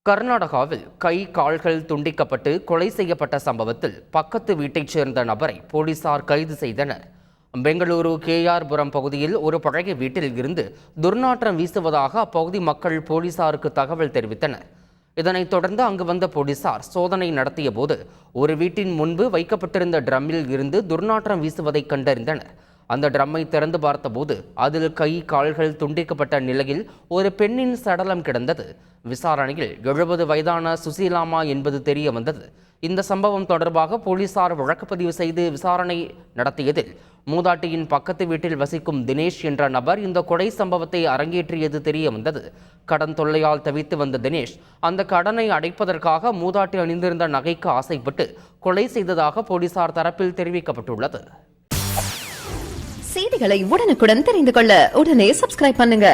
கர்நாடகாவில் கை கால்கள் துண்டிக்கப்பட்டு கொலை செய்யப்பட்ட சம்பவத்தில் பக்கத்து வீட்டைச் சேர்ந்த நபரை போலீசார் கைது செய்தனர். பெங்களூரு கேஆர்புரம் பகுதியில் ஒரு பழைய வீட்டில் இருந்து துர்நாற்றம் வீசுவதாக அப்பகுதி மக்கள் போலீசாருக்கு தகவல் தெரிவித்தனர். இதனைத் தொடர்ந்து அங்கு வந்த போலீசார் சோதனை நடத்திய போது ஒரு வீட்டின் முன்பு வைக்கப்பட்டிருந்த ட்ரம்மில் இருந்து துர்நாற்றம் வீசுவதை கண்டறிந்தனர். அந்த ட்ரம்மை திறந்து பார்த்தபோது அதில் கை கால்கள் துண்டிக்கப்பட்ட நிலையில் ஒரு பெண்ணின் சடலம் கிடந்தது. விசாரணையில் 70 வயதான சுசீலாமா என்பது தெரிய வந்தது. இந்த சம்பவம் தொடர்பாக போலீசார் வழக்குப்பதிவு செய்து விசாரணை நடத்தியதில் மூதாட்டியின் பக்கத்து வீட்டில் வசிக்கும் தினேஷ் என்ற நபர் இந்த கொலை சம்பவத்தை அரங்கேற்றியது தெரிய வந்தது. கடன் தொல்லையால் தவித்து வந்த தினேஷ் அந்த கடனை அடைப்பதற்காக மூதாட்டி அணிந்திருந்த நகைக்கு ஆசைப்பட்டு கொலை செய்ததாக போலீசார் தரப்பில் தெரிவிக்கப்பட்டுள்ளது. செய்திகளை உடனுக்குடன் தெரிந்து கொள்ள உடனே சப்ஸ்கிரைப் பண்ணுங்க.